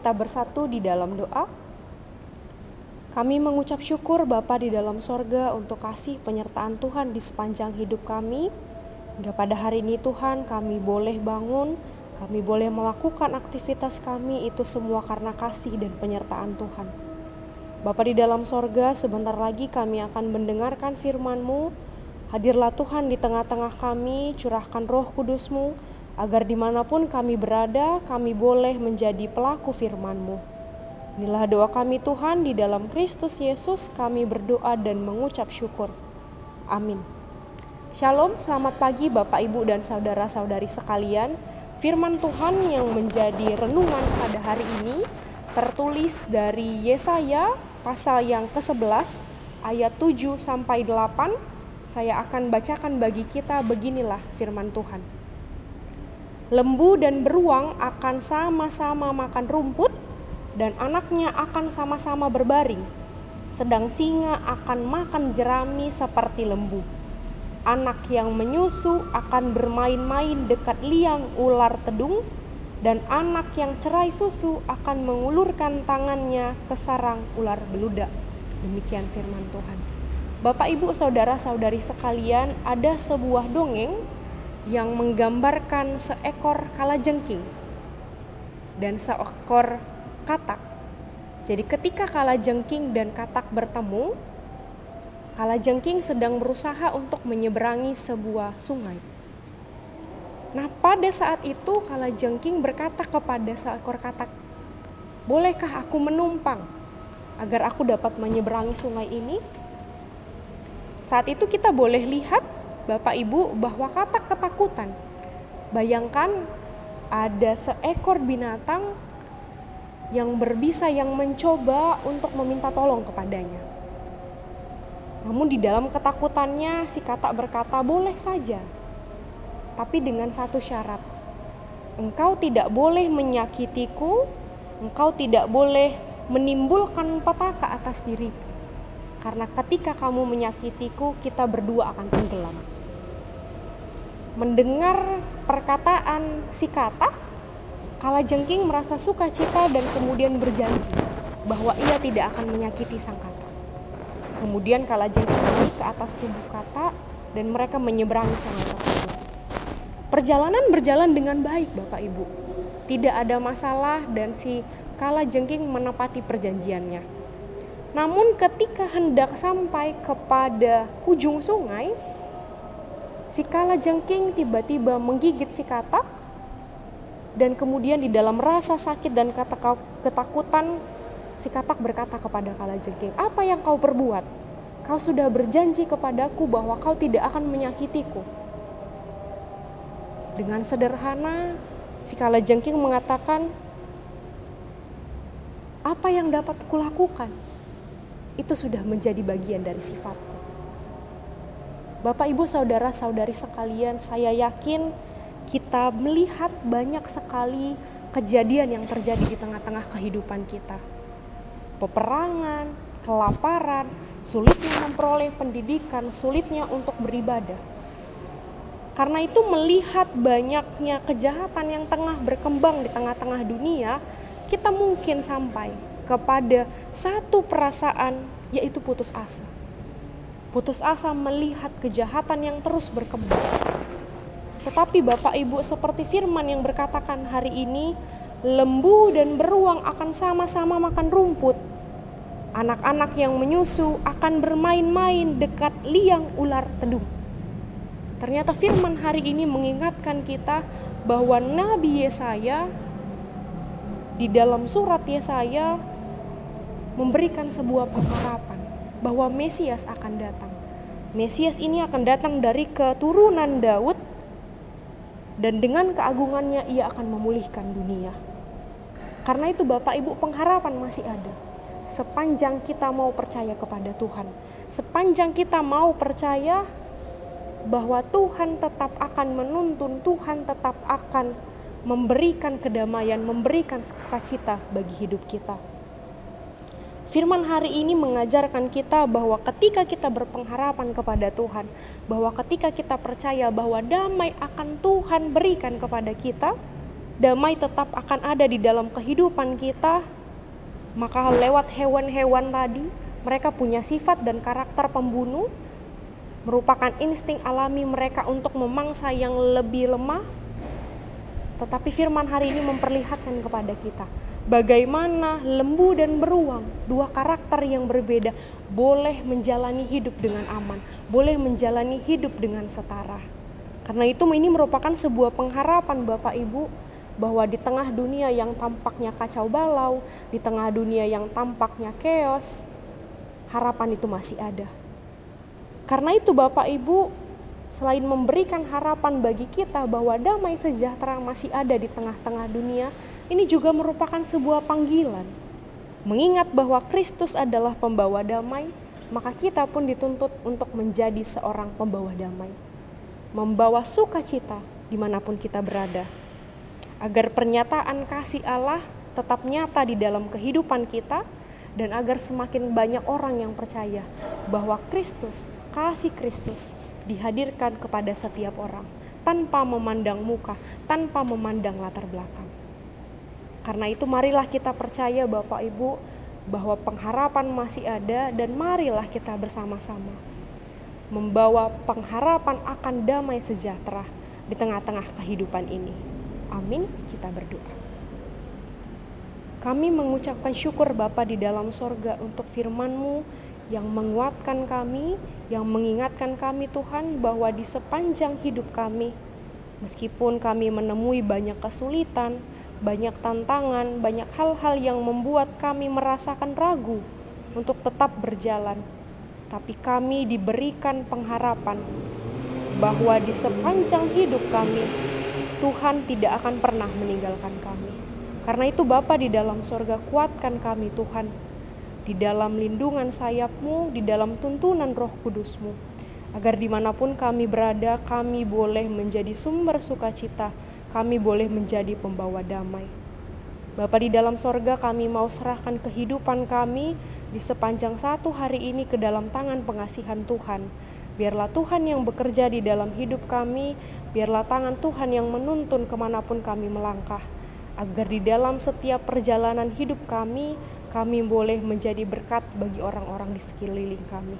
kita bersatu di dalam doa. Kami mengucap syukur Bapa di dalam sorga untuk kasih penyertaan Tuhan di sepanjang hidup kami. Hingga pada hari ini Tuhan kami boleh bangun, kami boleh melakukan aktivitas kami, itu semua karena kasih dan penyertaan Tuhan. Bapa di dalam sorga, sebentar lagi kami akan mendengarkan firman-Mu. Hadirlah Tuhan di tengah-tengah kami, curahkan Roh Kudus-Mu, agar dimanapun kami berada, kami boleh menjadi pelaku firman-Mu. Inilah doa kami Tuhan, di dalam Kristus Yesus kami berdoa dan mengucap syukur. Amin. Shalom, selamat pagi Bapak, Ibu, dan saudara-saudari sekalian. Firman Tuhan yang menjadi renungan pada hari ini tertulis dari Yesaya pasal yang ke-11 ayat 7-8. Saya akan bacakan bagi kita, beginilah firman Tuhan. Lembu dan beruang akan sama-sama makan rumput, dan anaknya akan sama-sama berbaring. Sedang singa akan makan jerami seperti lembu. Anak yang menyusu akan bermain-main dekat liang ular tedung, dan anak yang cerai susu akan mengulurkan tangannya ke sarang ular beludak. Demikian firman Tuhan. Bapak, Ibu, saudara-saudari sekalian, ada sebuah dongeng yang menggambarkan seekor kalajengking dan seekor katak. Jadi ketika kalajengking dan katak bertemu, kalajengking sedang berusaha untuk menyeberangi sebuah sungai. Nah, pada saat itu kalajengking berkata kepada seekor katak, "Bolehkah aku menumpang agar aku dapat menyeberangi sungai ini?" Saat itu kita boleh lihat, Bapak Ibu, bahwa katak ketakutan. Bayangkan ada seekor binatang yang berbisa yang mencoba untuk meminta tolong kepadanya. Namun di dalam ketakutannya si katak berkata, "Boleh saja, tapi dengan satu syarat. Engkau tidak boleh menyakitiku, engkau tidak boleh menimbulkan petaka atas diriku. Karena ketika kamu menyakitiku, kita berdua akan tenggelam." Mendengar perkataan si katak, kalajengking merasa sukacita dan kemudian berjanji bahwa ia tidak akan menyakiti sang katak. Kemudian kalajengking naik ke atas tubuh katak dan mereka menyeberangi sungai tersebut. Perjalanan berjalan dengan baik, Bapak Ibu. Tidak ada masalah dan si kalajengking menepati perjanjiannya. Namun ketika hendak sampai kepada ujung sungai, si kalajengking tiba-tiba menggigit si katak. Dan kemudian di dalam rasa sakit dan ketakutan, si katak berkata kepada kalajengking, "Apa yang kau perbuat? Kau sudah berjanji kepadaku bahwa kau tidak akan menyakitiku." Dengan sederhana, si kalajengking mengatakan, "Apa yang dapat kulakukan? Itu sudah menjadi bagian dari sifatku." Bapak, Ibu, saudara-saudari sekalian, saya yakin kita melihat banyak sekali kejadian yang terjadi di tengah-tengah kehidupan kita. Peperangan, kelaparan, sulitnya memperoleh pendidikan, sulitnya untuk beribadah. Karena itu melihat banyaknya kejahatan yang tengah berkembang di tengah-tengah dunia, kita mungkin sampai kepada satu perasaan, yaitu putus asa. Putus asa melihat kejahatan yang terus berkembang. Tetapi Bapak Ibu, seperti firman yang berkatakan hari ini, lembu dan beruang akan sama-sama makan rumput. Anak-anak yang menyusu akan bermain-main dekat liang ular tedung. Ternyata firman hari ini mengingatkan kita bahwa Nabi Yesaya di dalam surat Yesaya memberikan sebuah pengharapan bahwa Mesias akan datang. Mesias ini akan datang dari keturunan Daud, dan dengan keagungannya ia akan memulihkan dunia. Karena itu Bapak Ibu, pengharapan masih ada. Sepanjang kita mau percaya kepada Tuhan, sepanjang kita mau percaya bahwa Tuhan tetap akan menuntun, Tuhan tetap akan memberikan kedamaian, memberikan sukacita bagi hidup kita. Firman hari ini mengajarkan kita bahwa ketika kita berpengharapan kepada Tuhan, bahwa ketika kita percaya bahwa damai akan Tuhan berikan kepada kita, damai tetap akan ada di dalam kehidupan kita, maka lewat hewan-hewan tadi, mereka punya sifat dan karakter pembunuh, merupakan insting alami mereka untuk memangsa yang lebih lemah. Tetapi firman hari ini memperlihatkan kepada kita bagaimana lembu dan beruang, dua karakter yang berbeda, boleh menjalani hidup dengan aman, boleh menjalani hidup dengan setara. Karena itu ini merupakan sebuah pengharapan Bapak Ibu, bahwa di tengah dunia yang tampaknya kacau balau, di tengah dunia yang tampaknya chaos, harapan itu masih ada. Karena itu Bapak Ibu, selain memberikan harapan bagi kita bahwa damai sejahtera masih ada di tengah-tengah dunia, ini juga merupakan sebuah panggilan. Mengingat bahwa Kristus adalah pembawa damai, maka kita pun dituntut untuk menjadi seorang pembawa damai. Membawa sukacita dimanapun kita berada. Agar pernyataan kasih Allah tetap nyata di dalam kehidupan kita, dan agar semakin banyak orang yang percaya bahwa Kristus, kasih Kristus dihadirkan kepada setiap orang tanpa memandang muka, tanpa memandang latar belakang. Karena itu marilah kita percaya Bapak Ibu bahwa pengharapan masih ada, dan marilah kita bersama-sama membawa pengharapan akan damai sejahtera di tengah-tengah kehidupan ini. Amin, kita berdoa. Kami mengucapkan syukur Bapa di dalam sorga untuk firman-Mu yang menguatkan kami, yang mengingatkan kami Tuhan bahwa di sepanjang hidup kami, meskipun kami menemui banyak kesulitan, banyak tantangan, banyak hal-hal yang membuat kami merasakan ragu untuk tetap berjalan, tapi kami diberikan pengharapan bahwa di sepanjang hidup kami, Tuhan tidak akan pernah meninggalkan kami. Karena itu Bapa di dalam sorga, kuatkan kami Tuhan, di dalam lindungan sayap-Mu, di dalam tuntunan Roh Kudus-Mu, agar dimanapun kami berada, kami boleh menjadi sumber sukacita, kami boleh menjadi pembawa damai. Bapa di dalam sorga, kami mau serahkan kehidupan kami di sepanjang satu hari ini ke dalam tangan pengasihan Tuhan. Biarlah Tuhan yang bekerja di dalam hidup kami, biarlah tangan Tuhan yang menuntun kemanapun kami melangkah, agar di dalam setiap perjalanan hidup kami boleh menjadi berkat bagi orang-orang di sekeliling kami.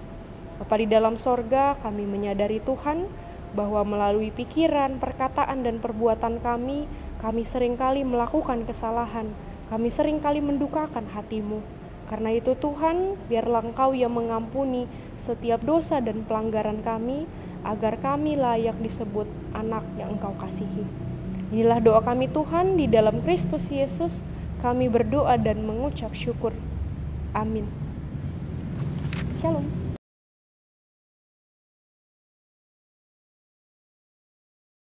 Bapa di dalam sorga, kami menyadari Tuhan bahwa melalui pikiran, perkataan, dan perbuatan kami seringkali melakukan kesalahan, kami seringkali mendukakan hati-Mu. Karena itu Tuhan, biarlah Engkau yang mengampuni setiap dosa dan pelanggaran kami, agar kami layak disebut anak yang Engkau kasihi. Inilah doa kami Tuhan, di dalam Kristus Yesus kami berdoa dan mengucap syukur. Amin. Shalom.